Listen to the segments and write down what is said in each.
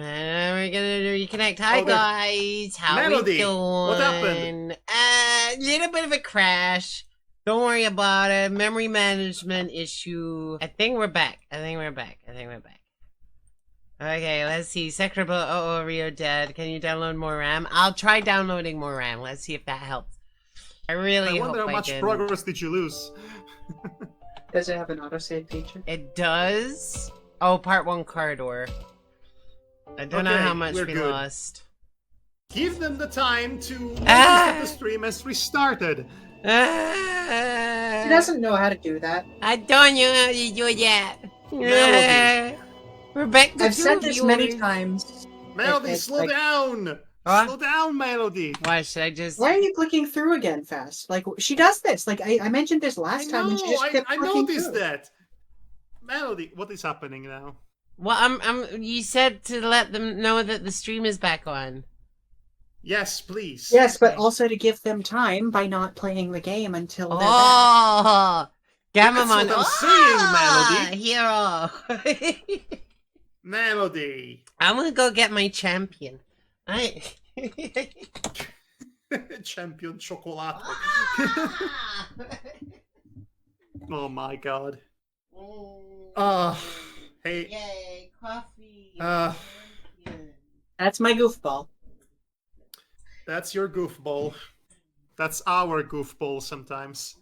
We're gonna reconnect. Hi, Oh, there- guys. How Melody, we doing? what happened? Little bit of a crash. Don't worry about it. Memory management issue. I think we're back. Okay, let's see. Secretable. Oh, Rio dead. Can you download more RAM? I'll try downloading more RAM. Let's see if that helps. I really I wonder hope how much can. progress did you lose? Does it have an autosave feature? It does. Oh, part 1 corridor. I don't know Okay, how much we're we good. lost. Give them the time to notice that the stream has restarted. He doesn't know how to do that. I don't know how to do that. Melody. We're back to I've said two this many viewers. times. Melody, It's slow like- down! Huh? Slow down, Melody! Why should I just? Why are you clicking through again fast? Like, she does this. Like, I mentioned this I last time, and she know, just kept I clicking noticed through. that. Melody, what is happening now? Well, You said to let them know that the stream is back on. Yes, please. Yes, but Okay. also to give them time by not playing the game until they're back. Oh, Gamamon! That's what I'm Hero. Melody. I'm gonna go get my champion. I. Champion chocolate. Oh my god. Hey. Yay, coffee. That's my goofball. That's your goofball. That's our goofball sometimes.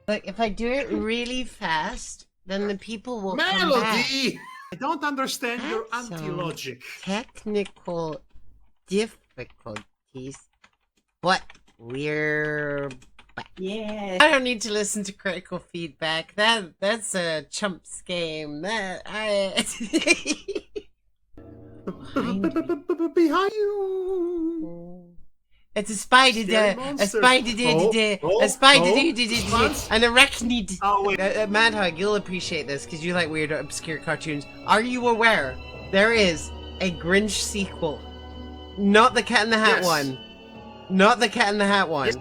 Look, if I do it really fast, then the people will come back. Melody! I don't understand your That's anti-logic. Technical difficulties, but we're back. Yeah. I don't need to listen to critical feedback. That's a chumps game. Behind you! It's a spider, Scary a monster. spider, a spider, Monster. an arachnid. Oh, wait. Madhog, you'll appreciate this because you like weird, obscure cartoons. Are you aware there is a Grinch sequel? Not the Cat in the Hat Yes. one. Not the Cat in the Hat one. Yes.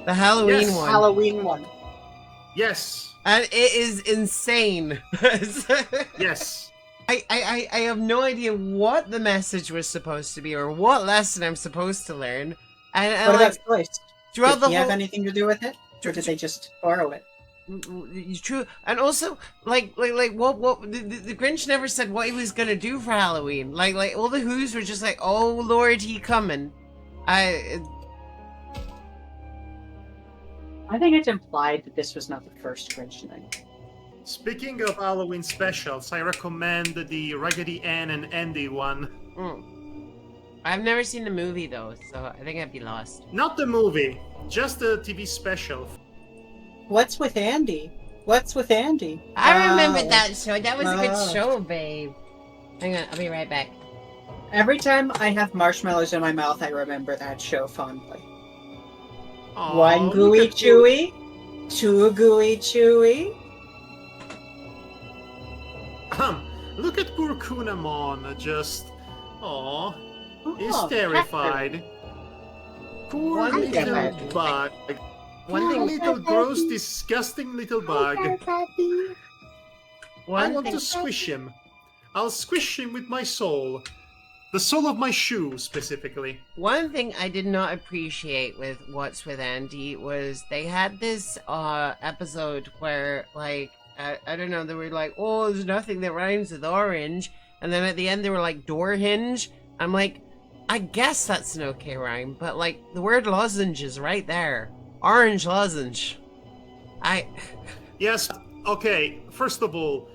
The Halloween Yes. one. Halloween one. Yes. And it is insane. Yes. I have no idea what the message was supposed to be or what lesson I'm supposed to learn. And What like, about Choice? throughout Did the he whole have anything to do with it? Or did they just borrow it? It's true, and also like what the Grinch never said what he was gonna do for Halloween. Like all the Who's were just like, oh Lord, he coming. I think it's implied that this was not the first Grinch thing. Speaking of Halloween specials, I recommend the Raggedy Ann and Andy one. I've never seen the movie though, so I think I'd be lost. Not the movie, just the TV special. What's with Andy? What's with Andy? I remember Oh. that show. That was a good Oh. show, babe. Hang on, I'll be right back. Every time I have marshmallows in my mouth, I remember that show fondly. Aw, One look gooey at- chewy, two gooey chewy. Look at poor Kunamon, just... Aw, he's Oh, terrified. Poor One little thing- bug. One Poor thing, little gross, disgusting little bug. I one want thing. to squish him. I'll squish him with my soul. The sole of my shoe, specifically. One thing I did not appreciate with What's with Andy was they had this episode where like I don't know, they were like, oh, there's nothing that rhymes with orange, and then at the end they were like door hinge. I'm like, I guess that's an okay rhyme, but like the word lozenge is right there. Orange lozenge. Yes, okay, first of all,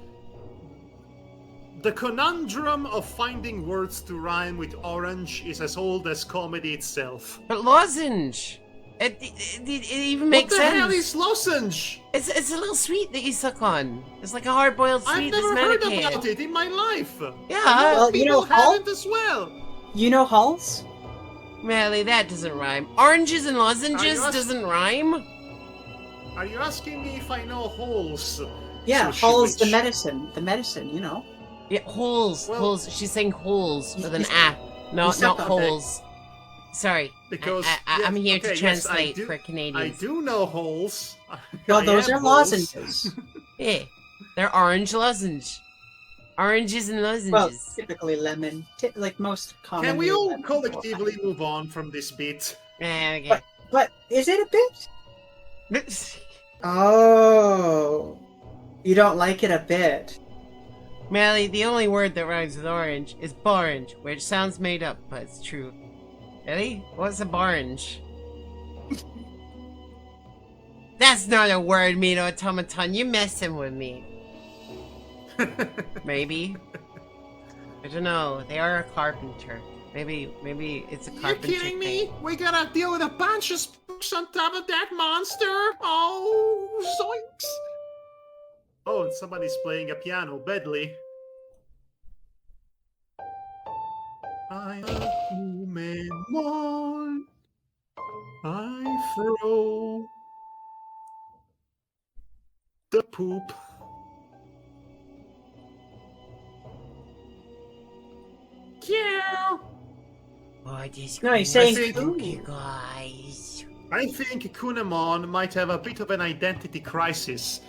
the conundrum of finding words to rhyme with orange is as old as comedy itself. But lozenge. It even makes sense. What the hell is lozenge? It's a little sweet that you suck on. It's like a hard-boiled sweet. I've never heard medicated. about it in my life. Yeah. Well, you know, People have it as well. You know Halls? Melly, that doesn't rhyme. Oranges and lozenges Are you doesn't rhyme? Are you asking me if I know holes? Yeah, So Halls, the witch. medicine. The medicine, you know. Yeah, holes. Well- Holes. She's saying holes with an You- A. Not suck on it. holes. Sorry. Because I'm here okay, to yes, translate I for I Canadians. do know holes. No, I those have are holes. lozenges. Yeah. They're orange lozenge. Oranges and lozenges. Well, typically lemon. Like most common. Can we all collectively move on from this bit? Okay. But is it a bit? Oh. You don't like it a bit. Melly, the only word that rhymes with orange is borange, which sounds made up, but it's true. Melly, what's a borange? That's not a word, Mino Automaton. You messing with me. Maybe. I don't know. They are a carpenter. Maybe it's a You carpenter kidding thing. me? We gotta deal with a bunch of spooks on top of that monster? Oh, zoinks! Oh, and somebody's playing a piano badly. I Agumon. I throw the poop. Yeah. Oh, this No, he's saying think- food. you guys. I think Kunemon might have a bit of an identity crisis.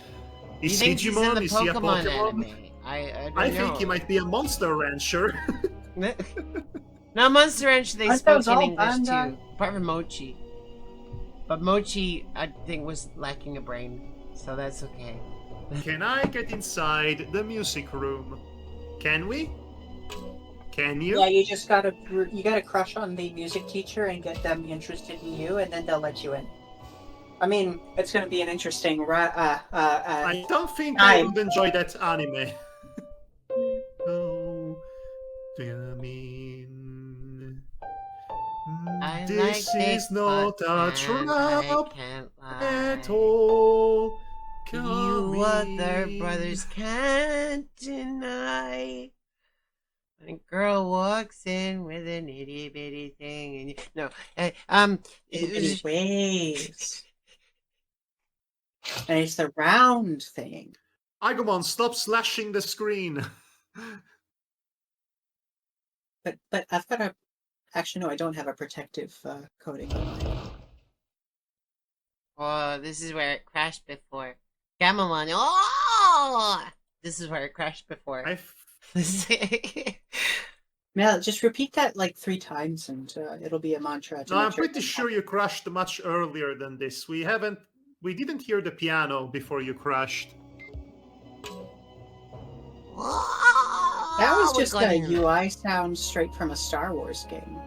You Is think he's in Digimon? the Is he a Pokemon Pokemon? anime? I don't I know. think he might be a monster rancher. No, Monster Ranch they Aren't spoke those in all English Bandai? too, apart from Mochi. But Mochi, I think, was lacking a brain, so that's okay. Can I get inside the music room? Can we? Can you? Yeah, you just gotta crush on the music teacher and get them interested in you, and then they'll let you in. I mean, it's gonna be an interesting I don't think I Time. would enjoy that anime. Oh, dear me. I This like is big not butts a and I trap can't at lie. all. You other Come brothers can't deny. When a girl walks in with an itty bitty thing, and no, in waves. And it's the round thing. Agumon, stop slashing the screen. But I've got a. Actually, no, I don't have a protective coating on mine. oh, this is where it crashed before. Gamamon, oh, this is where it crashed before. Mel, just repeat that like 3 times, and it'll be a mantra. To No, make I'm sure pretty sure you crashed much earlier than this. We didn't hear the piano before you crashed. That was Oh, just we're a going- UI sound straight from a Star Wars game.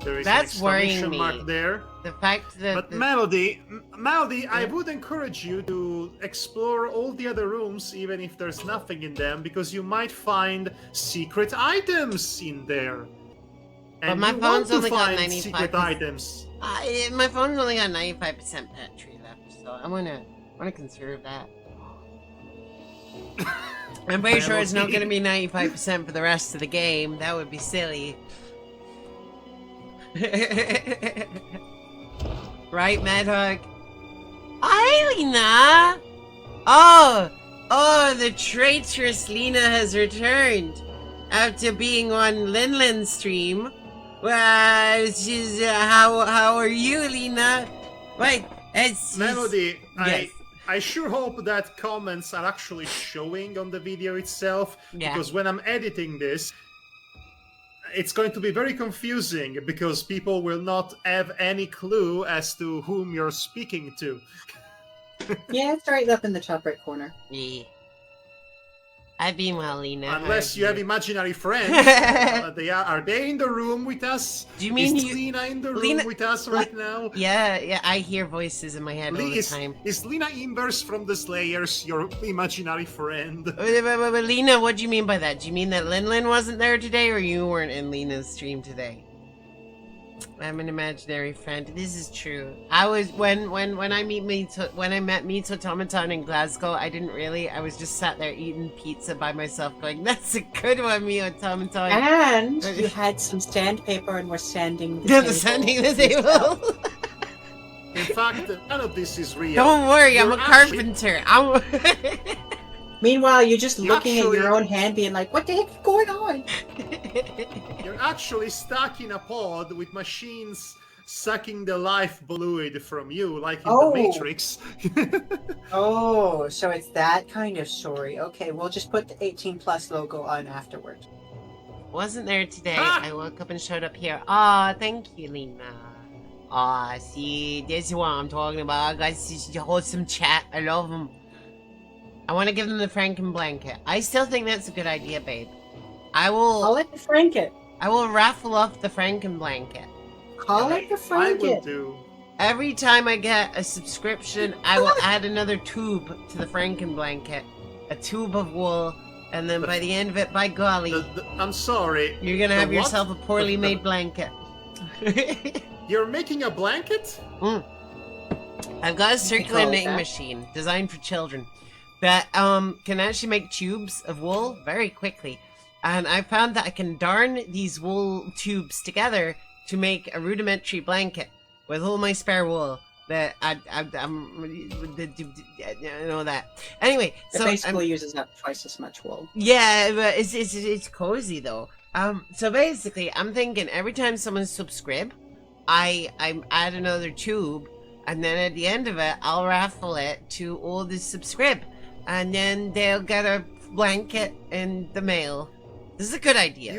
There is That's an worrying exclamation me. mark there. The fact that But the- Melody, I Yeah. would encourage you to explore all the other rooms, even if there's nothing in them, because you might find secret items in there. And my you phone's want to only got find 95%. secret items. my phone's only got 95% battery left, so I wanna conserve that. I'm pretty sure it's not gonna be 95% for the rest of the game. That would be silly. Right, Madhog? Hi, Lena! Oh, the traitorous Lena has returned after being on Linlin's stream. Well, how are you, Lena? Wait, it's Melody, Yes. I sure hope that comments are actually showing on the video itself, Yeah. because when I'm editing this, it's going to be very confusing, because people will not have any clue as to whom you're speaking to. Yeah, it's right up in the top right corner. Yeah. I've been well, Lena. Unless you have imaginary friends. Are they in the room with us? Do you mean is you- Lena in the room Lena- with us right now? Yeah, I hear voices in my head all the time. Is Lena Inverse from the Slayers your imaginary friend? But Lena, what do you mean by that? Do you mean that Linlin wasn't there today, or you weren't in Lena's stream today? I'm an imaginary friend. This is true. I was when I met Mito Tomaton in Glasgow. I didn't really. I was just sat there eating pizza by myself, going, "That's a good one, Mito Tomaton." And you had some sandpaper and were sanding the Yeah, table. sanding the table. In fact, none of this is real. Don't worry, I'm You're a actually- carpenter. Meanwhile, you're just looking at actually- your own hand, being like, "What the heck is going on?" You're actually stuck in a pod with machines sucking the life fluid from you, like in Oh. the Matrix. Oh, so it's that kind of story. Okay, we'll just put the 18+ logo on afterwards. Wasn't there today. Ah! I woke up and showed up here. Aw, thank you, Lena. Aw, see, this is what I'm talking about. I got such a wholesome chat. I love them. I want to give them the Franken blanket. I still think that's a good idea, babe. I Call will. it the Franket. I will raffle off the Franken blanket. Call it the I will Franket. do. Every time I get a subscription, I will add another tube to the Franken blanket. A tube of wool, and then by the end of it, by golly, I'm sorry. you're gonna the have what? yourself a poorly The- made blanket. You're making a blanket? I've got a circular call it knitting that. machine designed for children that can actually make tubes of wool very quickly. And I found that I can darn these wool tubes together to make a rudimentary blanket with all my spare wool. That you know that. Anyway, It so basically uses up twice as much wool. yeah, but it's cozy though. So basically, I'm thinking every time someone subscribe, I add another tube, and then at the end of it, I'll raffle it to all the subscribe, and then they'll get a blanket in the mail. This is a good idea.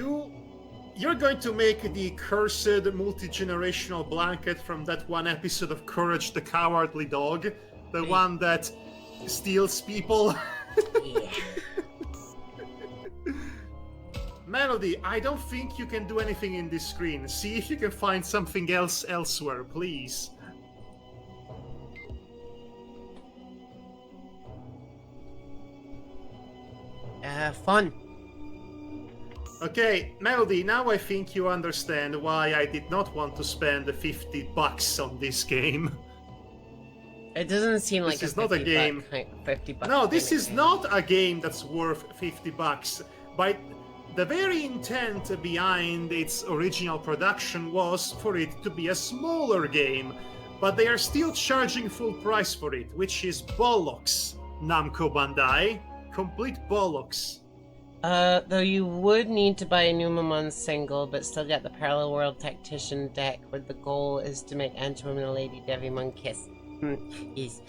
You're going to make the cursed multi-generational blanket from that one episode of Courage the Cowardly Dog, the one that steals people. Yeah. Melody, I don't think you can do anything in this screen. See if you can find something else elsewhere, please. Fun. Okay, Melody, now I think you understand why I did not want to spend $50 on this game. It doesn't seem like This is not a game. $50. No, this game is anyway. not a game that's worth $50. By the very intent behind its original production was for it to be a smaller game, but they are still charging full price for it, which is bollocks, Namco Bandai. Complete bollocks. Though you would need to buy a Numamon single, but still get the Parallel World Tactician deck, where the goal is to make Agumon and Lady Devimon kiss. Yes.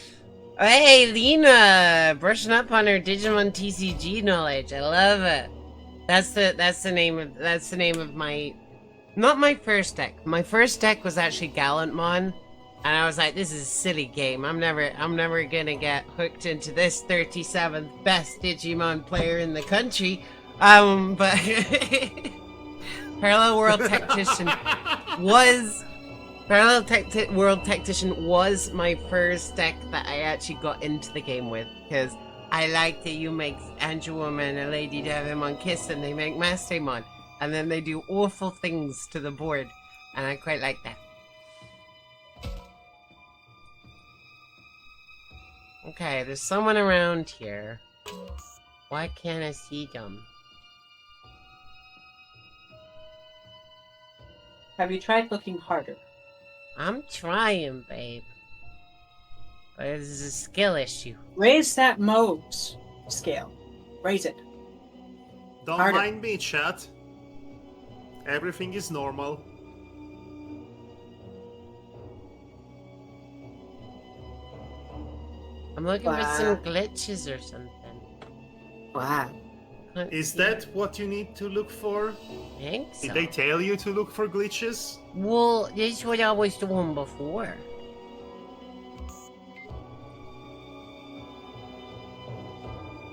Oh, hey, Lena! Brushing up on her Digimon TCG knowledge. I love it. That's the name of my... Not my first deck. My first deck was actually Gallantmon. And I was like, this is a silly game. I'm never gonna get hooked into this 37th best Digimon player in the country. But Parallel World Tactician World Tactician was my first deck that I actually got into the game with, because I like that you make Agumon and a Lady Devimon kiss and they make Mastemon, and then they do awful things to the board, and I quite like that. Okay, there's someone around here. Why can't I see them? Have you tried looking harder? I'm trying, babe. But this is a skill issue. Raise that Moog's scale. Raise it. Don't Harder. mind me, chat. Everything is normal. I'm looking for some Wow. glitches or something. Ah. Wow. Can't Is see that it. what you need to look for? I think so. Did they tell you to look for glitches? Well, this is what I was doing before.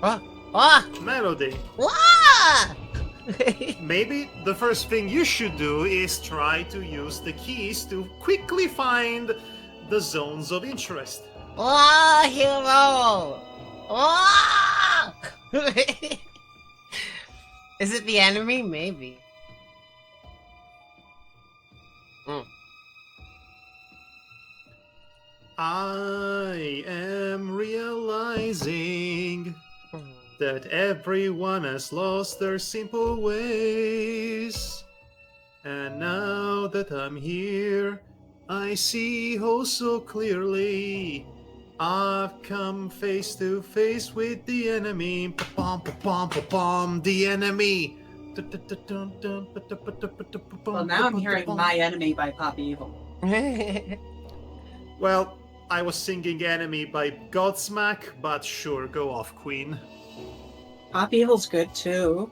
Oh! Oh! Melody, Ah! maybe the first thing you should do is try to use the keys to quickly find the zones of interest. Oh, hero! Oh! Is it the enemy? Maybe. I am realizing that everyone has lost their simple ways. And now that I'm here, I see oh so clearly. I've come face to face with the enemy. Pa-pom, pa-pom, pa-pom, the enemy. Well, now I'm hearing My Enemy by Pop Evil. Well, I was singing Enemy by Godsmack, but sure, go off, Queen. Pop Evil's good too.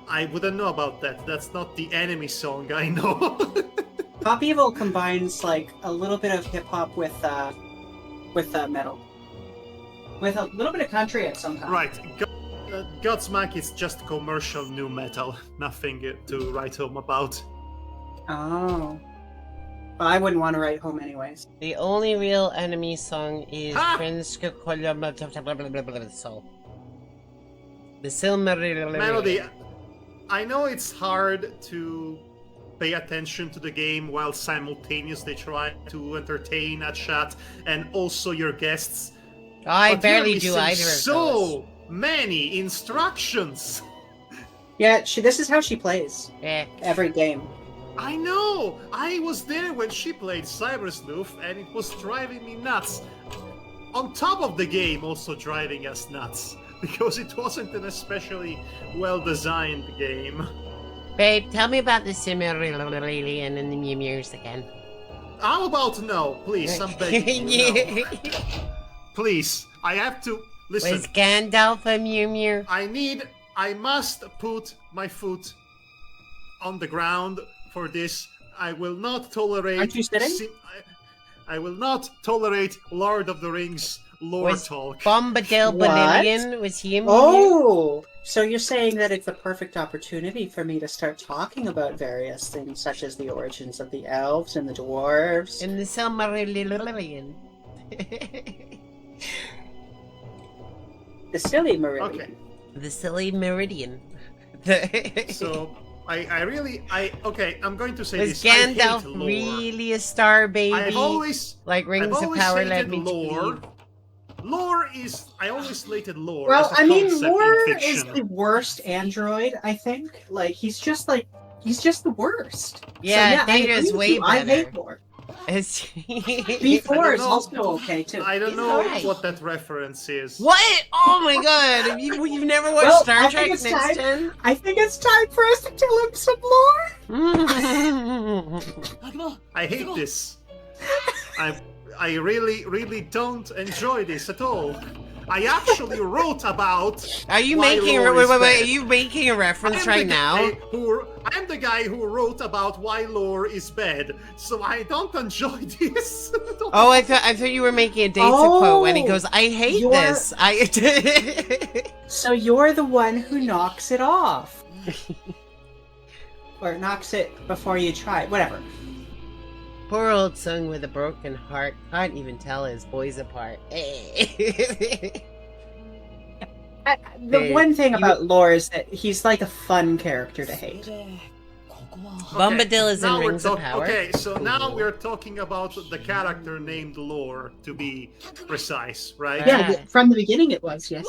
I wouldn't know about that. That's not the Enemy song I know. Pop Evil combines like a little bit of hip hop with metal, with a little bit of country at some time. Right. Godsmack is just commercial new metal. Nothing to write home about. Oh. Well, I wouldn't want to write home anyways. The only real Enemy song is Prince the Silmarillion. Melody, I know it's hard to pay attention to the game while simultaneously trying to entertain a chat and also your guests. I But barely you're do missing either of those. so many instructions. Yeah, this is how she plays Yeah. every game. I know! I was there when she played Cyber Sleuth and it was driving me nuts. On top of the game also driving us nuts. Because it wasn't an especially well-designed game. Babe, tell me about the Silmarillion and the Mew Mews again. I'm about to know, please, I'm begging you. No. Please, I have to... Listen, Was Gandalf a Mew Mew? I must put my foot on the ground for this. I will not tolerate... Aren't you sitting? I will not tolerate Lord of the Rings lore Was talk. Bombadil What? Balillion? Was he a Mew Mew? Oh! So you're saying that it's a perfect opportunity for me to start talking about various things, such as the origins of the elves and the dwarves. In the Silmarillion. The silly Meridian. Okay. The silly Meridian. So, okay, I'm going to say Was this. I hate Gandalf lore. really a star baby? I've always Rings of Power led hated me to lore. believe. Lore is... I always hated lore Well, as a I mean, concept Lore in is fiction. the worst android, I think. He's just the worst. Yeah, I Data's agree with way you. I hate better. Lore. Is B4 is know. also okay, too. I don't He's know alright. what that reference is. What? Oh my god! You've never watched Well, Star I think Trek it's Next time- Gen? I think it's time for us to tell him some lore. I hate this. I really, really don't enjoy this at all. I actually wrote about. Are you why making lore wait, is wait, wait? bad. Are you making a reference I'm right the now? guy I'm the guy who wrote about why lore is bad, so I don't enjoy this. Oh, I thought you were making a Data quote when he goes, "I hate you're- this." So you're the one who knocks it off. Or knocks it before you try. Whatever. Poor old son with a broken heart can't even tell his boys apart. The Hey, one thing you- about Lore is that he's like a fun character to hate. Bombadil is in now we're Rings of Power. Okay, so now we're talking about the character named Lore, to be precise, right? Yeah. Yeah, from the beginning it was, yes.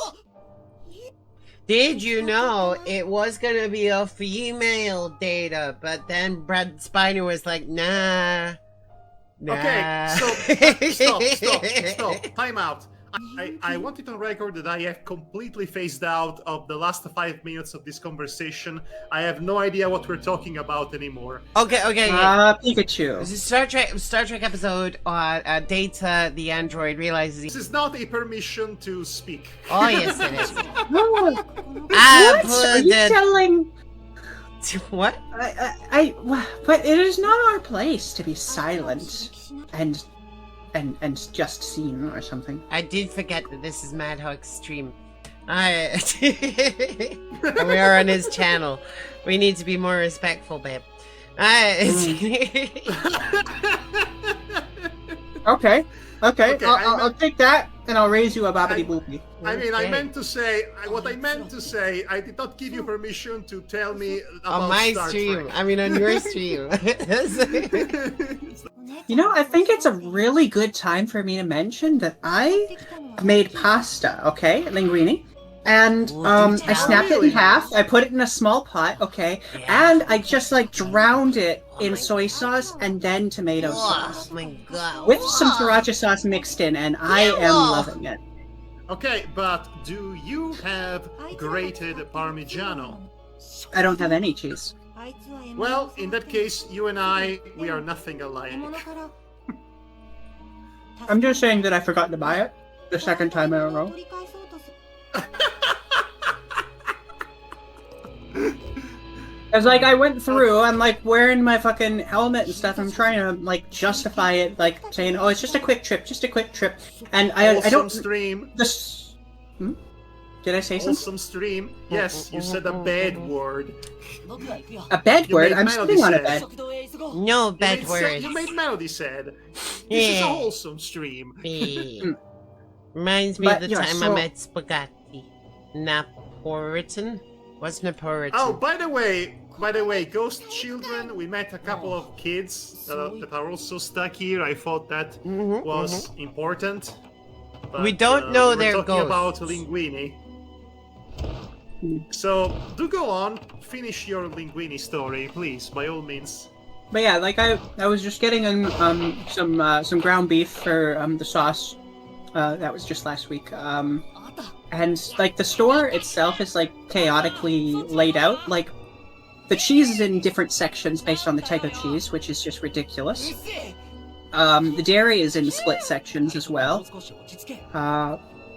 Did you know it was gonna be a female Data, but then Brad Spiner was like, nah. Okay, Nah. so stop. Time out. I want it on record that I have completely phased out of the last 5 minutes of this conversation. I have no idea what we're talking about anymore. Okay. Pikachu. This is Star Trek episode. Data, the android, realizes This he. is not a permission to speak. Oh yes, it is. No. I What? Are you put telling... what? But it is not our place to be silent and just seen or something. I did forget that this is Madhog's stream. And we are on his channel. We need to be more Okay. Okay, I'll take that, and I'll raise you a Bobbity Boopy. I mean, I Okay. meant to say what I meant to say. I did not give you permission to tell me about On my Star stream. Trek. I mean, on your stream. You know, I think it's a really good time for me to mention that I made pasta, okay, linguine, and I snapped it in half. I put it in a small pot, okay, and I just like drowned it in soy sauce and then tomato sauce Oh my god. with some sriracha sauce mixed in, and I am loving it. Okay, but do you have grated Parmigiano? I don't have any cheese. Well, in that case, you and we are nothing alike. I'm just saying that I forgot to buy it the second time in a row. It's like I went through, I'm like wearing my fucking helmet and stuff. I'm trying to like justify it, like saying, "Oh, it's just a quick trip, And I don't. Stream. This. Did I say something? Wholesome stream. Yes, you said a bad word. A bad You word? made I'm Melody sitting on a sad. bed. No You bad made words. You made Melody sad. This is a Yeah. wholesome stream. Reminds me But, of the yeah, time I so- met Spaghetti. Napolitan? What's Napolitan? Oh, by the way, Ghost Children, we met a couple of kids that are also stuck here. I thought that was important. But, We don't know we were they're talking about ghosts. Linguini. So, do go on. Finish your Linguini story, please, by all means. But yeah, like I was just getting some ground beef for the sauce. That was just last week. And like the store itself is like chaotically laid out. Like the cheese is in different sections based on the type of cheese, which is just ridiculous. The dairy is in split sections as well.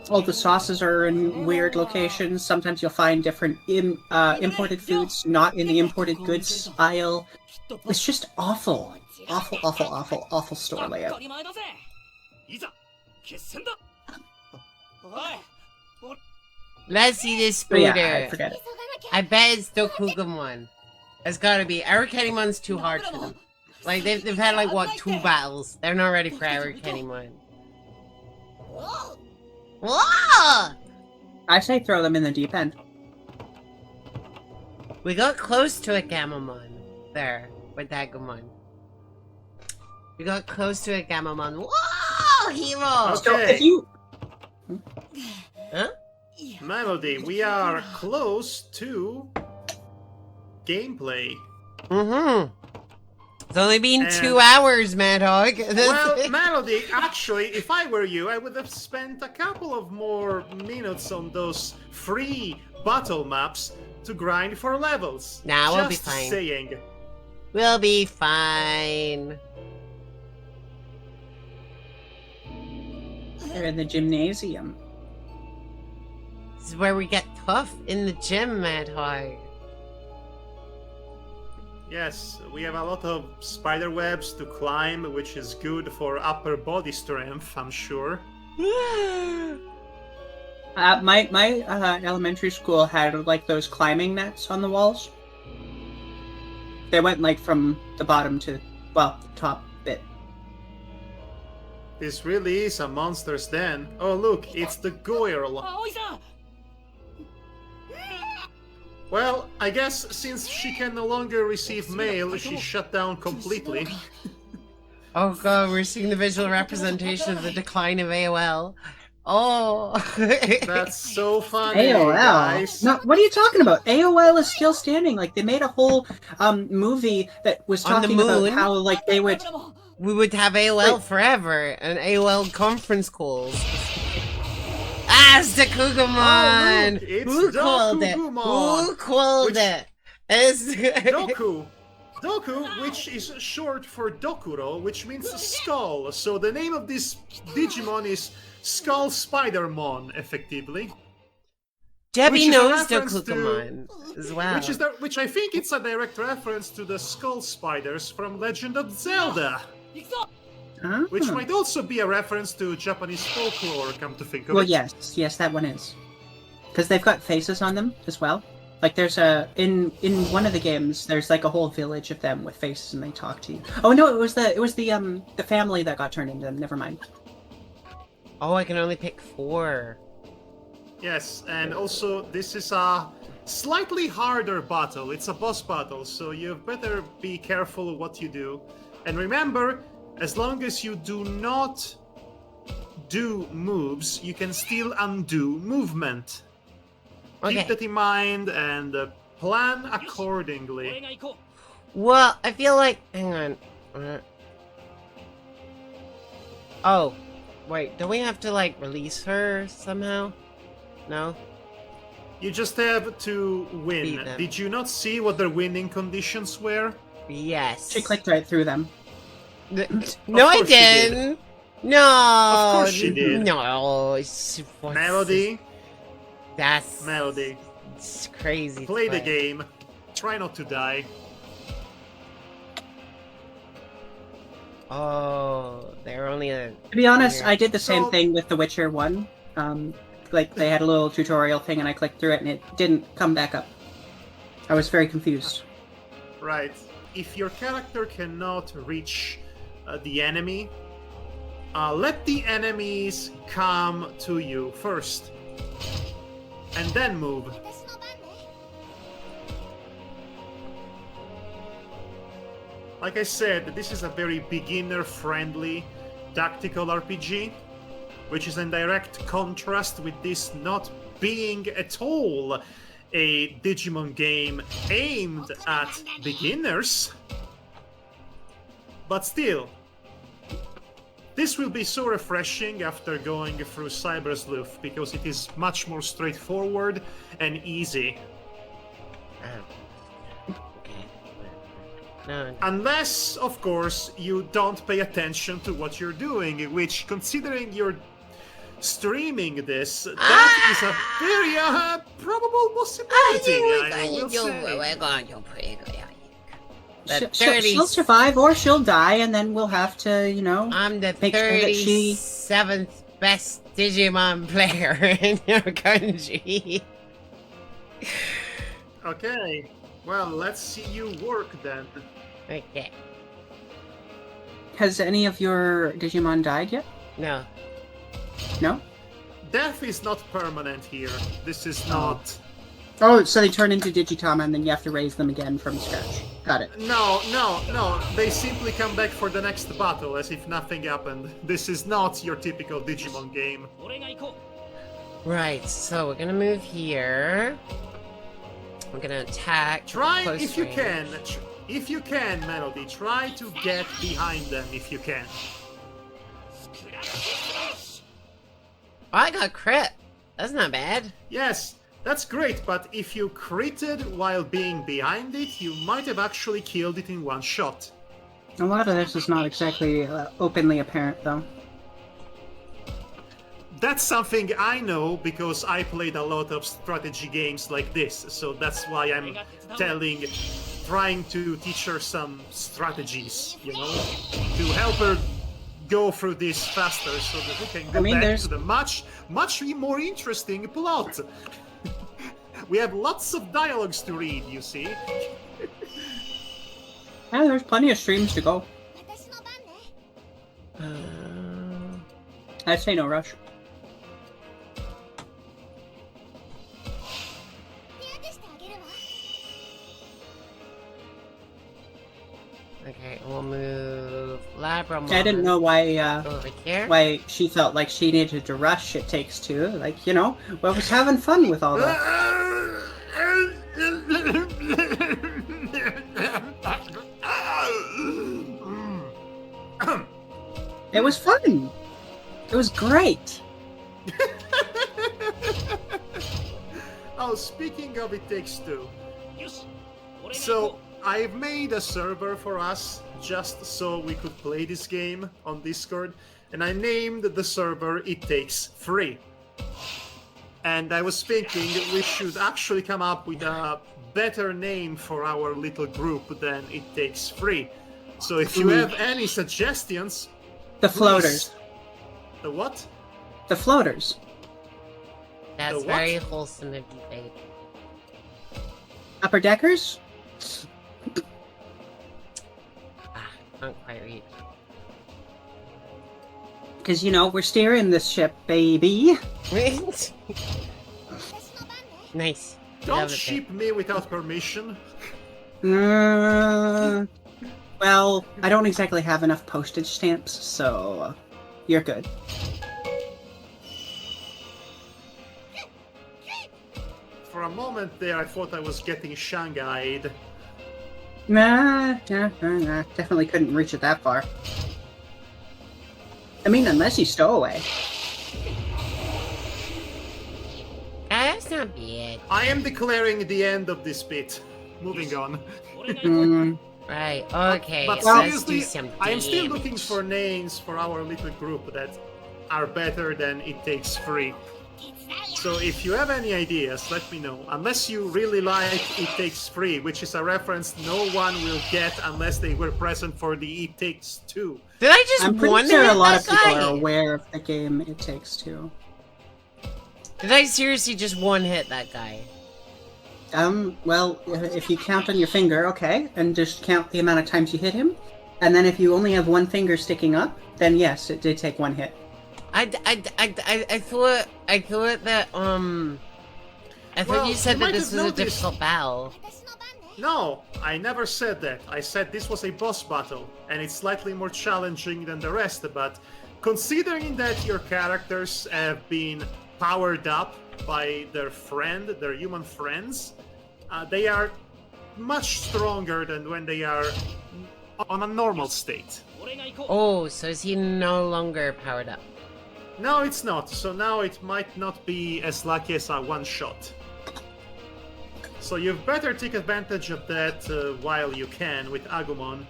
All the sauces are in weird locations. Sometimes you'll find different imported foods not in the imported goods aisle. It's just awful. Awful store layout. Let's see this But spooder. yeah, I forget it. I bet it's Dokugumon. It's gotta be. Arachnidmon's too hard for them. Like, they've had, like, what, 2 battles. They're not ready for Arachnidmon. Whoa! I say throw them in the deep end. We got close to a Gamamon there with Agumon. We got close to a Gamamon. Whoa! Hero! Okay. So if you Huh? Melody, we are close to gameplay. Mm-hmm. It's only been And- 2 hours, Madhog. Well, Melody, actually, if I were you, I would have spent a couple of more minutes on those free battle maps to grind for levels. Nah, we'll be Just fine. saying. We'll be fine. They're in the gymnasium. This is where we get tough in the gym, Madhog. Yes, we have a lot of spider webs to climb, which is good for upper body strength, I'm sure. My elementary school had like those climbing nets on the walls. They went like from the bottom to the top bit. This really is a monster's den. Oh look, it's the girl. Well, I guess since she can no longer receive mail, she's shut down completely. Oh god, we're seeing the visual representation of the decline of AOL. Oh. That's so funny, AOL. guys. No, what are you talking about? AOL is still standing. Like they made a whole movie that was On the talking about moon? how like they would. We would have AOL Wait. forever and AOL conference calls. Ah, it's the Kugumon! Oh, look, it's Who the called it? Kugumon, Who called which- it? It's... Doku. Doku, which is short for Dokuro, which means skull. So the name of this Digimon is Skull Spidermon, effectively. Debbie Which is a knows the reference to- Kugumon as well. Which I think it's a direct reference to the skull spiders from Legend of Zelda. Huh? Which might also be a reference to Japanese folklore, come to think of Well, it. yes, that one is. Because they've got faces on them as well. Like there's in one of the games there's like a whole village of them with faces and they talk to you. Oh no, it was the family that got turned into them. Never mind. Oh, I can only pick 4. Yes, and also this is a slightly harder battle. It's a boss battle, so you better be careful what you do. And remember, as long as you do not do moves, you can still undo movement. Okay. Keep that in mind and plan accordingly. Well, I feel like... Hang on. Oh. Wait, do we have to, like, release her somehow? No? You just have to win. Beat them. Did you not see what their winning conditions were? Yes. She clicked right through them. No, I course she did. didn't. No. Of course she did. No. Melody, That's... Melody, It's crazy. play the game. Try not to die. Oh, they're only a... To be honest, Yeah. I did the same So- thing with The Witcher 1. Like they had a little tutorial thing and I clicked through it and it didn't come back up. I was very confused. Right. If your character cannot reach the enemy, let the enemies come to you first. And then move. Like I said, this is a very beginner-friendly tactical RPG, which is in direct contrast with this not being at all a Digimon game aimed at beginners. But still, this will be so refreshing after going through Cybersleuth, because it is much more straightforward and easy. Okay. No. Unless, of course, you don't pay attention to what you're doing, which, considering you're streaming this, that is a very probable possibility, I will say. The She'll survive or she'll die and then we'll have to, you know... I'm the Make sure that she- 37th best Digimon player in your country. Okay, well, let's see you work then. Okay. Has any of your Digimon died yet? No. No? Death is not permanent here. This is not... Oh, so they turn into Digitama and then you have to raise them again from scratch. Got it. No. They simply come back for the next battle as if nothing happened. This is not your typical Digimon game. Right, so we're gonna move here. We're gonna attack. Try close if you range. can. If you can, Melody, try to get behind them if you can. Oh, I got crit. That's not bad. Yes, that's great, but if you critted while being behind it, you might have actually killed it in one shot. A lot of this is not exactly openly apparent, though. That's something I know because I played a lot of strategy games like this, so that's why I'm trying to teach her some strategies, you know, to help her go through this faster so that we can go back to the much more interesting plot. We have lots of dialogues to read, you see. Yeah, there's plenty of streams to go. I'd say no rush. Okay, we'll move Labramon. I didn't know why over here. why she felt like she needed to rush It Takes Two. Like, you know, I was having fun with all that. It was fun. It was great. Oh, speaking of It Takes Two. So, I've made a server for us just so we could play this game on Discord, and I named the server It Takes 3. And I was thinking we should actually come up with a better name for our little group than It Takes 3. So if you have any suggestions... The please- floaters. The what? The floaters. That's The what? very wholesome of you, babe. upper deckers? Can't quite read. Because, you know, we're steering this ship, baby. Nice. Don't ship me without permission. Well, I don't exactly have enough postage stamps, so you're good. For a moment there, I thought I was getting Shanghaied. Nah, definitely couldn't reach it that far. I mean, unless you stow away. That's not bad. I am declaring the end of this bit. Moving on. Right, okay. But let's do seriously, some I am still damage. looking for names for our little group that are better than It Takes Three. So if you have any ideas, let me know. Unless you really like It Takes Three, which is a reference no one will get unless they were present for the It Takes Two. Did I just I'm pretty one sure hit a lot that of people guy? are aware of the game It Takes Two. Did I seriously just one hit that guy? Well, if you count on your finger, okay, and just count the amount of times you hit him, and then if you only have one finger sticking up, then yes, it did take one hit. I thought that I thought Well, you said you that might this have was a noticed- difficult battle. No, I never said that. I said this was a boss battle, and it's slightly more challenging than the rest, but considering that your characters have been powered up by their human friends, they are much stronger than when they are on a normal state. Oh, so is he no longer powered up? No, it's not. So now it might not be as lucky as a one-shot. So you've better take advantage of that while you can with Agumon.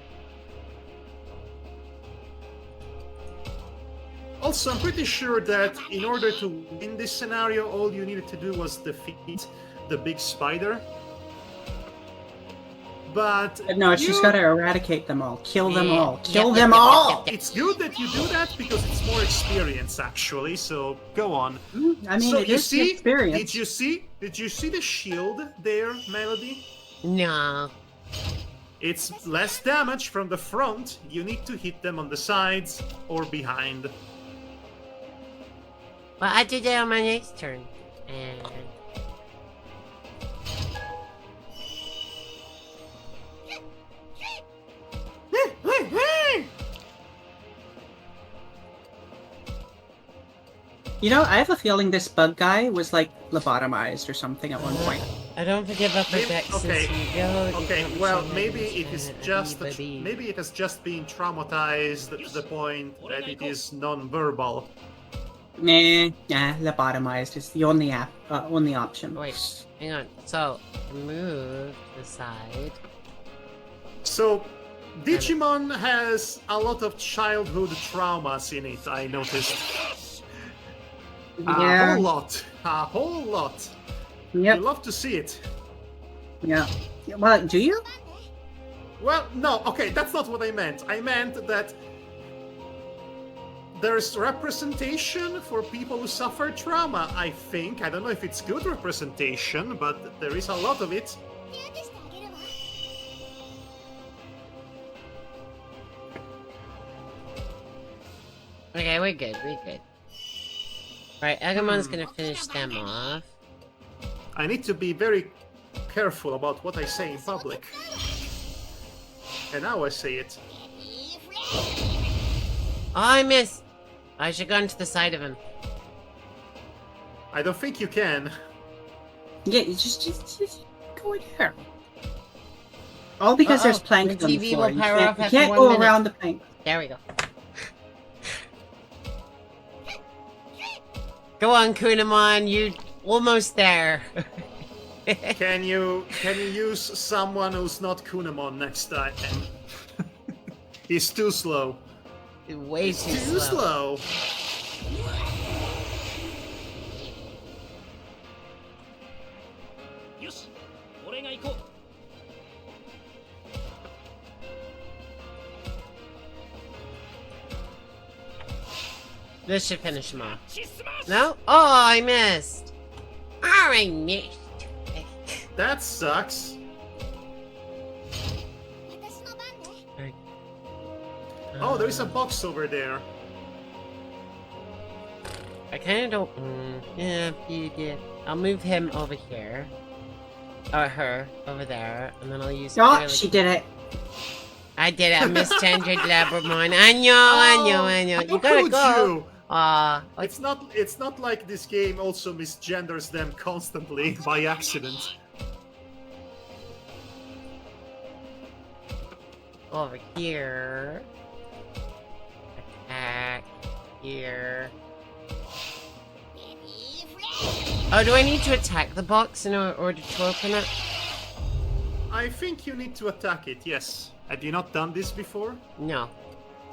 Also, I'm pretty sure that in order to win this scenario, all you needed to do was defeat the big spider. But No, it's just gotta eradicate them all. Kill them Yeah. all. Kill Yep, them yep, yep, all! yep, yep. it's good that you do that because it's more experience, actually. So go on. I mean, So it you is the see? experience. Did you see the shield there, Melody? No. It's less damage from the front. You need to hit them on the sides or behind. Well, I did that on my next turn. And You know, I have a feeling this bug guy was like lobotomized or something at one point. I don't forget about the deck Okay. since you go. Okay, you well, can't maybe say it is that, just baby. maybe it has just been traumatized to the point that it is non-verbal. Nah, lobotomized is the only only option. Wait, hang on. So, move to the side. So, Digimon has a lot of childhood traumas in it, I noticed. Yeah. A whole lot. Yep. You love to see it. Yeah. Well, do you? Well, no, okay, that's not what I meant. I meant that there's representation for people who suffer trauma, I think. I don't know if it's good representation, but there is a lot of it. Okay, we're good, we're good. Alright, Agumon's gonna finish them off. I need to be very careful about what I say in public. And now I say it. Oh, I missed! I should have gone to the side of him. I don't think you can. Yeah, you just go in there. All because there's planks The on the TV floor. will You power can't, off you after can't 1 go minute. around the plank. There we go. Go on, Kunamon, you almost there. Can you use someone who's not Kunamon next time? He's too slow. Way too Too slow. slow. This should finish him off. No? Oh, I missed. Oh, I missed. That sucks. Oh, there is a box over there. I kind of don't. Yeah, yeah. I'll move him over here. Or her over there, and then I'll use. Oh, she did it. I did it. I misgendered Labramon. I know. You gotta go. It's not like this game also misgenders them constantly by accident. Over here. Attack. Here. Oh, do I need to attack the box in order to open it? I think you need to attack it, yes. Had you not done this before? No.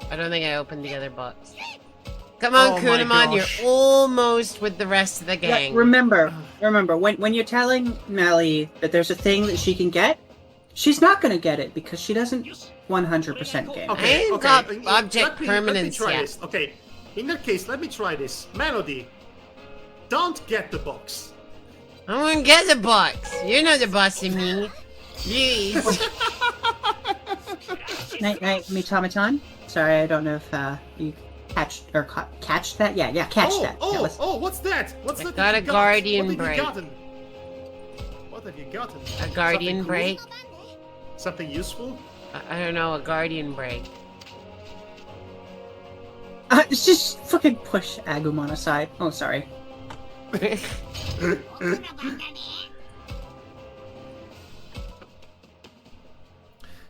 I don't think I opened the other box. Come on, Oh my Kunamon, gosh. you're almost with the rest of the gang. Yeah, remember, when you're telling Melly that there's a thing that she can get, she's not gonna get it because she doesn't 100% game. I ain't got object let me permanence try yet. this. Okay, in that case, let me try this. Melody, don't get the box. I won't get the box. You're not the boss of me. Jeez. Night, Mitamaton. Sorry, I don't know if you catch that. Yeah, catch that. What's that? What's that? got a guardian What have break. you gotten? What have you gotten? A guardian Something break. cool? Something useful? I don't know, a guardian break. Just fucking push Agumon aside. Oh, sorry.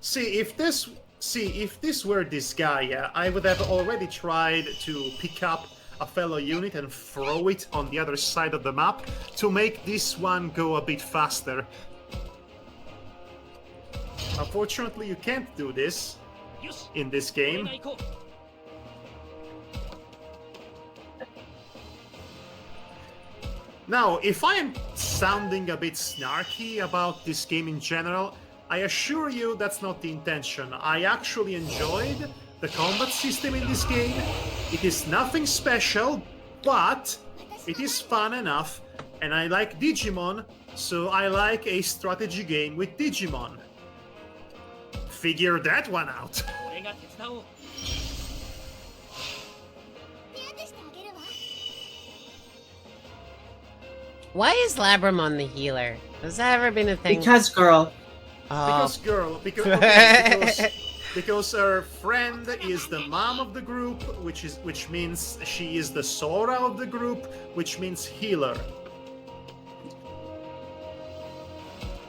See, if this were Disgaea, I would have already tried to pick up a fellow unit and throw it on the other side of the map to make this one go a bit faster. Unfortunately, you can't do this in this game. Now, if I am sounding a bit snarky about this game in general, I assure you that's not the intention. I actually enjoyed the combat system in this game. It is nothing special, but it is fun enough, and I like Digimon, so I like a strategy game with Digimon. Figure that one out. Why is Labramon the healer? Has that ever been a thing? Because, girl. Oh. Because her friend is the mom of the group, which means she is the Sora of the group, which means healer.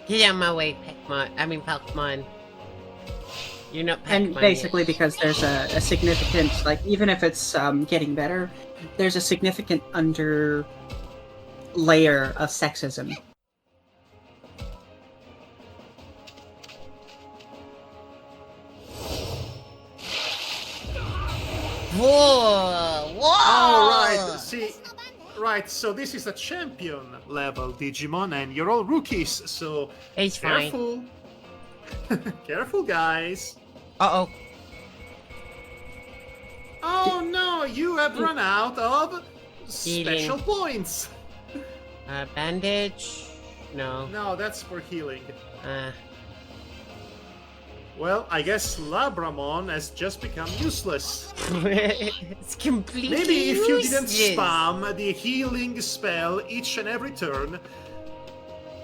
Get out of my way, Pokemon. You're not Pokemon. And basically because there's a significant, like, even if it's getting better, there's a significant under layer of sexism. Whoa! Oh, right, so this is a champion level Digimon, and you're all rookies, so It's fine. careful. Careful, guys. Uh-oh. Oh no, you have run out of Healing. special points. Bandage? No. No, that's for healing. Uh, Well, I guess Labramon has just become useless. it's completely Maybe if you didn't useless. spam the healing spell each and every turn,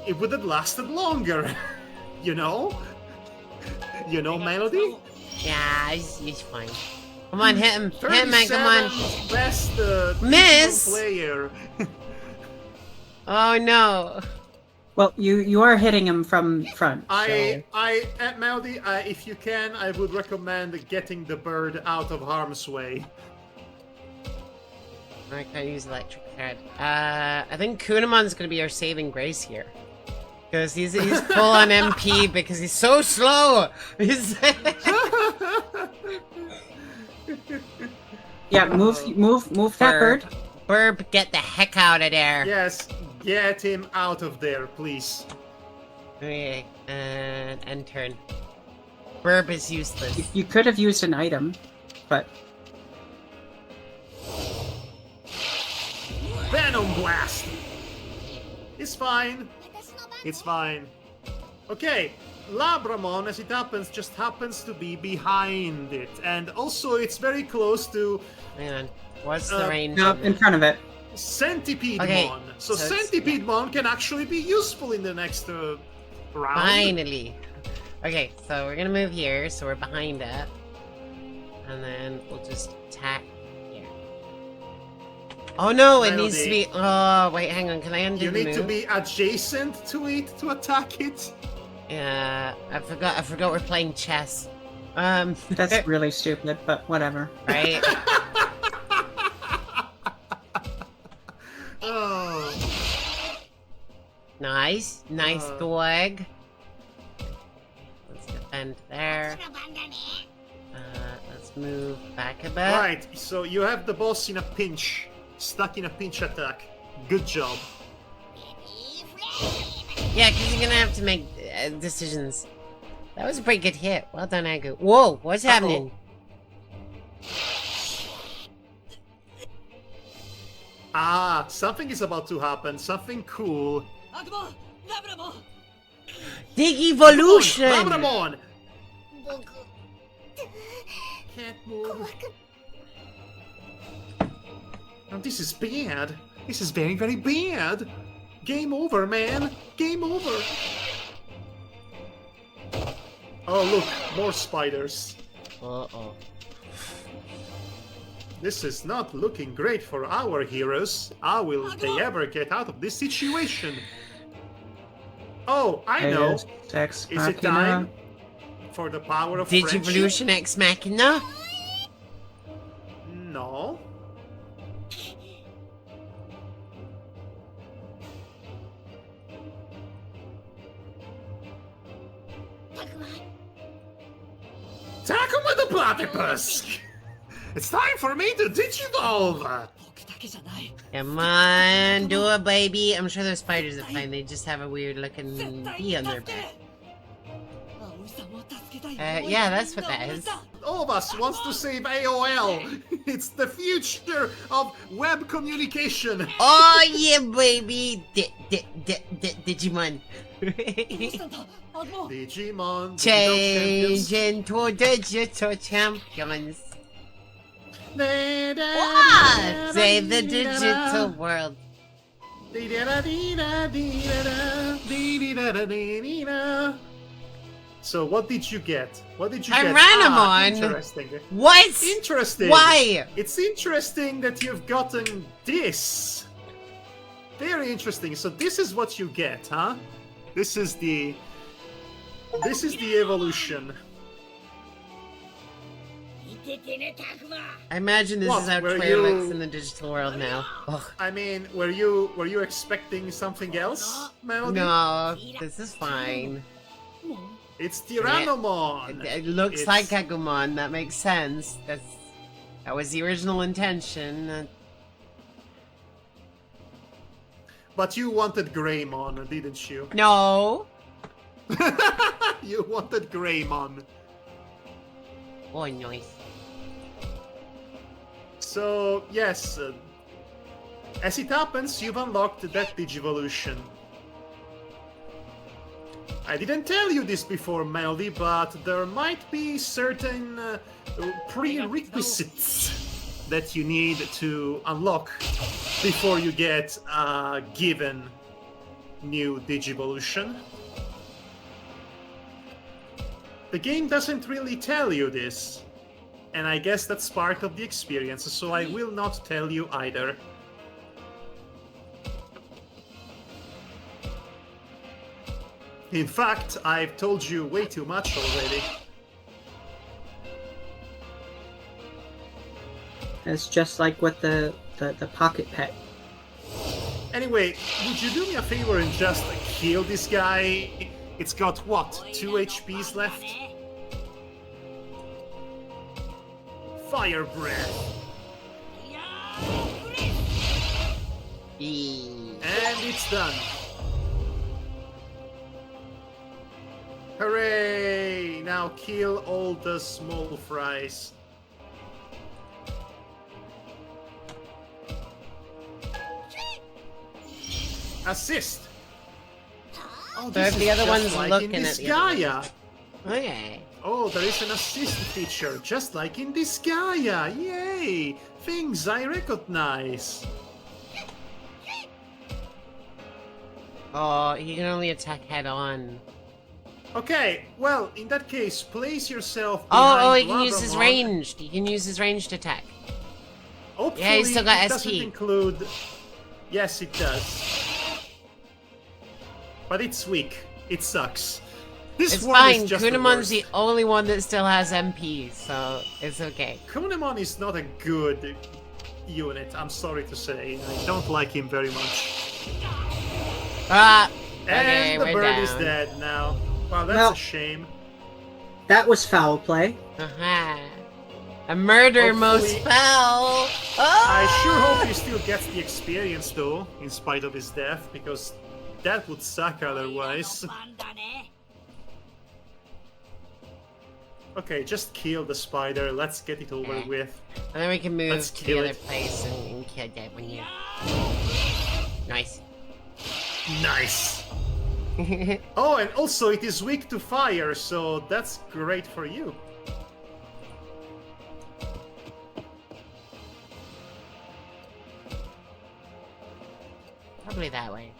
it would have lasted longer. You know? You know, Melody? Yeah, he's fine. Come on, hit him. Hit him, man, come on. 37th best Miss! player. Oh, no. Well, you are hitting him from front. Melody, if you can, I would recommend getting the bird out of harm's way. I can't use electric thread. I think Kunamon's gonna be our saving grace here. Because he's full on MP because he's so slow! Yeah, move that bird. Burb, get the heck out of there! Yes, get him out of there, please. Okay, and turn. Burb is useless. You could have used an item, but Venom Blast! It's fine. It's fine. Okay, Labramon, as it happens, just happens to be behind it. And also, it's very close to Hang on. What's the range? No, in front of it. Centipedemon. Okay, So so it's- Centipedemon can actually be useful in the next round. Finally. Okay, so we're gonna move here, so we're behind it. And then we'll just attack here. Oh no, it needs to be... Oh, wait, hang on, can I undo You the need to move? be adjacent to it to attack it. Yeah, I forgot we're playing chess. That's really stupid, but whatever. right? Oh. Nice Doeg. Let's defend there. Let's move back a bit. Right, so you have the boss in a pinch. Stuck in a pinch attack. Good job. Yeah, because you're gonna have to make decisions. That was a pretty good hit. Well done, Agu. Whoa, what's happening? Ah, something is about to happen. Something cool. Digi-volution! Labramon! Can't move. Oh, this is bad. This is very, very bad. Game over, man. Game over. Oh, look. More spiders. Uh-oh. This is not looking great for our heroes. How will they ever get out of this situation? Oh, I know. Sex Is it Machina. time for the power of friendship? Digi-volution Ex Machina? No. Takuma the Platypus! It's time for me to digi-volve! Come on, do it, baby. I'm sure those spiders are fine. They just have a weird looking bee on their back. Yeah, that's what that is. All of us wants to save AOL! It's the future of web communication! Oh, yeah, baby. Digimon. Digimon, Change into digital champions. What? Save the digital world. So what did you get? What did you I'm get? Ranamon. Interesting. What? Interesting. Why? It's interesting that you've gotten this. Very interesting. So this is what you get, huh? This is the evolution. I imagine this What, is how were Claire you- looks in the digital world now. Ugh. I mean, were you expecting something else, Melody? No, this is fine. It's Tyrannomon. It looks It's- like Agumon. That makes sense. That was the original intention. But you wanted Greymon, didn't you? No. You wanted Greymon. Oh, nice. So, yes. As it happens, you've unlocked that Digivolution. I didn't tell you this before, Melody, but there might be certain prerequisites that you need to unlock before you get a given new Digivolution. The game doesn't really tell you this, and I guess that's part of the experience, so I will not tell you either. In fact, I've told you way too much already. It's just like with the pocket pet. Anyway, would you do me a favor and just kill this guy? It's got, what, 2 HPs left? Fire Breath. And it's done. Hooray! Now kill all the small fries. Assist! Oh, So this if the is other just one's like looking in at the other Disgaea. Okay. Oh, there is an assist feature, just like in Disgaea. Yay! Things I recognize. Oh, he can only attack head on. Okay, well, in that case, place yourself Oh, behind he can use his Labramon. ranged. He can use his ranged attack. Hopefully, Yeah, he's still got it SP. doesn't include... Yes, it does. But it's weak. It sucks. This It's one fine. is just the Kunamon's worst. the only one that still has MP, so it's okay. Kunamon is not a good unit, I'm sorry to say. I don't like him very much. Ah! Okay, And the we're bird is down. dead now. Wow, that's Well- a shame. That was foul play. Aha. A murder most Hopefully- foul! I sure Ah! hope he still gets the experience though, in spite of his death, because that would suck otherwise. Okay, just kill the spider, let's get it over with. And then we can move Let's to the kill other it. place and kill that one here. Nice. Nice! Oh, and also it is weak to fire, so that's great for you. Probably that way.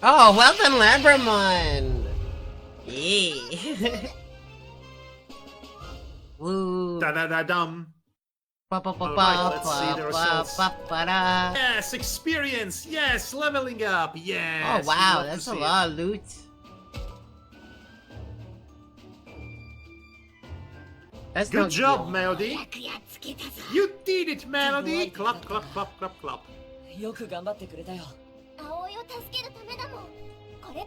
Oh, well done, Labramon! Yay! Woo! Da-da-da-dum. Ba-ba-ba-ba, let's see the results. ba-ba-ba-da. Yes, experience! Yes, leveling up! Yes! Oh wow, we love to that's a see it. lot of loot. That's Good not job, good. Melody! You did it, Melody! Clap, clap, clap, clap, clap. よく頑張ってくれたよ。葵を助けるためだもん。これ。あ、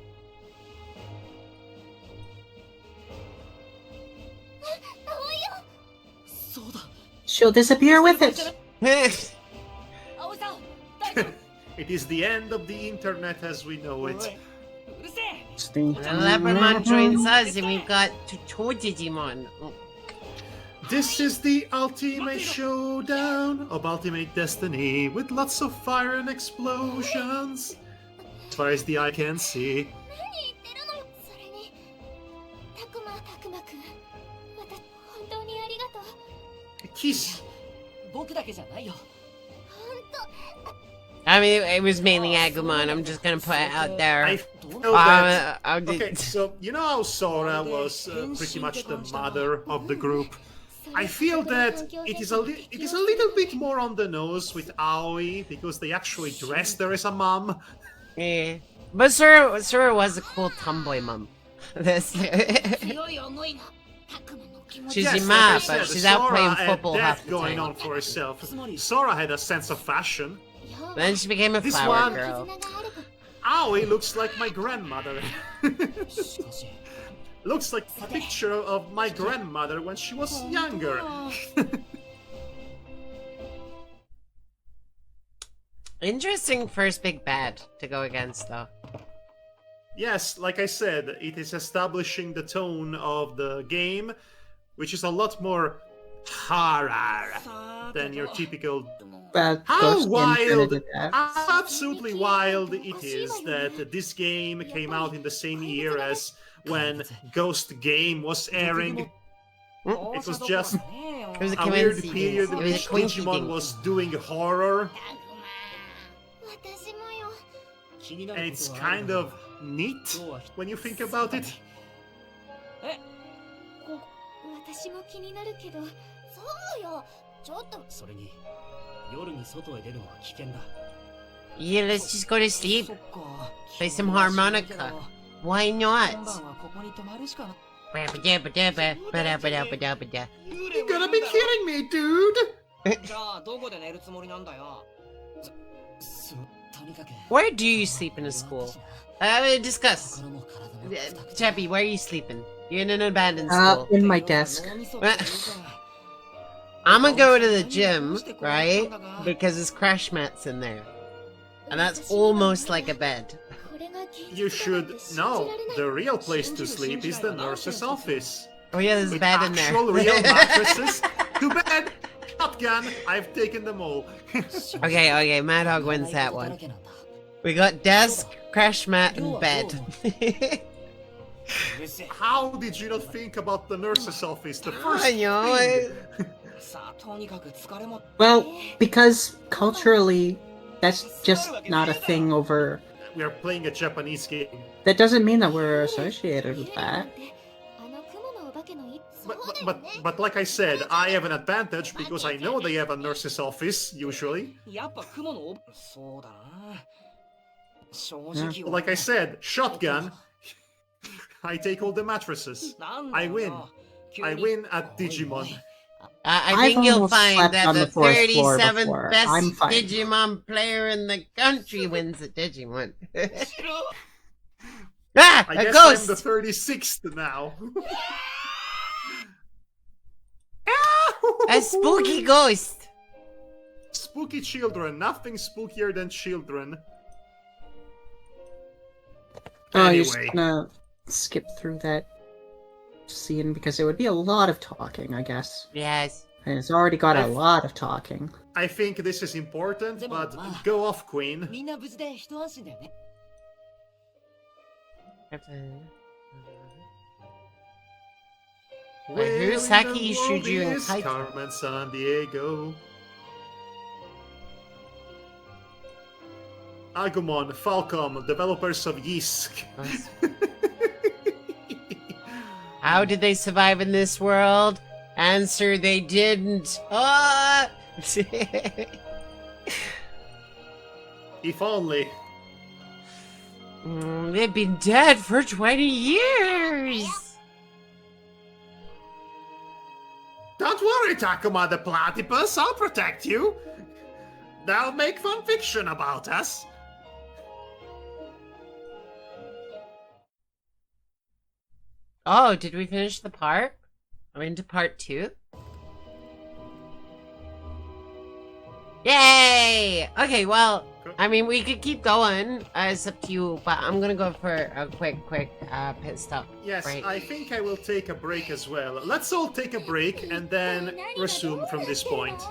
葵よ。そうだ。 She'll disappear with it. 葵さん、大丈夫。 It is the end of the internet as we know おい、 it. うるせえ。 The Labramon joins us and we've got two Digimon. Oh. This is the ultimate showdown of Ultimate Destiny with lots of fire and explosions. As far as the eye can see. 何言ってるのよ。それに、たくまくん、また本当にありがとう。 Kiss. 僕だけじゃないよ。本当。 I mean, it was mainly Agumon. I'm just gonna put it out there. I feel that... Okay. Okay, so you know how Sora was pretty much the mother of the group? I feel that it is a little bit more on the nose with Aoi because they actually dressed her as a mom. Yeah. But Sora was a cool tomboy mom. This. 強い思いが、たくまの気持ち。 She's Yes, your like I mom, said, but she's out Sora playing had football half that the going time. on for herself. Sora had a sense of fashion. Then she became a This flower one- girl. 絆があれば。 Aoi looks like my grandmother. しかし、 Looks like a picture of my grandmother when she was younger. Interesting first big bad to go against, though. Yes, like I said, it is establishing the tone of the game, which is a lot more horror than your typical. But How Ghost wild, Infinite Attack. absolutely wild it is that this game came out in the same year as when Ghost Game was airing. It was just It was a a weird coinky period thing. in It was which a quinky Digimon thing. was doing horror, 私もよ。気になる and こ it's とがある kind な of neat when you think about it. え、私も気になるけど。そうよ。ちょっと。それに夜に外へ出るのは危険だ。 Yeah, let's just go to そ sleep. っか。 Play some harmonica. Why 今 not? 晩はここに泊まるしかな。 Ba-ba-da-ba-da-ba, ba-da-ba-da-ba-da-ba-da. You gotta be kidding me, dude! じゃあどこで寝るつもりなんだよ。とにかく。 Where do you sleep in a school? Discuss. 心も体もくたくた Chappie, where are you sleeping? You're in an abandoned school. In my desk. I'm gonna go to the gym, right? Because there's crash mats in there. And that's almost like a bed. これが現実だなんて You should 信じら know れない。 the real place to sleep is the nurse's office. Oh yeah, there's a With bed in there. actual real mattresses. Too bad! Shotgun! I've taken them all. Okay, Madhog wins that one. We got desk, crash mat, and bed. How did you not think about the nurse's office? The first I know. thing. Well, because culturally, that's just not a thing over. We are playing a Japanese game. That doesn't mean that we're associated with that. But like I said, I have an advantage because I know they have a nurse's office, usually. Like I said, shotgun. I take all the mattresses. I win. I win at Digimon. I think you'll almost find slept that on the the fourth floor 37th before. best I'm fine. Digimon player in the country wins the Digimon. Ah! I A guess ghost! I'm the 36th now. A spooky ghost! Spooky children. Nothing spookier than children. Oh, you're just Anyway. gonna skip through that scene because it would be a lot of talking, I guess. Yes. And it's already got a lot of talking. I think this is important, but go off, Queen. みんな無事で一安心だよね。 Wait, who's Where in Saki the world Shuju and is Kaito? Carmen San Diego? Agumon, Falcom, developers of Yisk. How did they survive in this world? Answer, they didn't. Ah! If only. They've been dead for 20 years! Don't worry, Takuma the Platypus, I'll protect you. They'll make fun fiction about us. Oh, did we finish the part? Are we into part 2? Yay! Okay, well, I mean, we could keep going. It's up to you, but I'm gonna go for a quick pit stop. Yes, break. I think I will take a break as well. Let's all take a break and then resume from this point.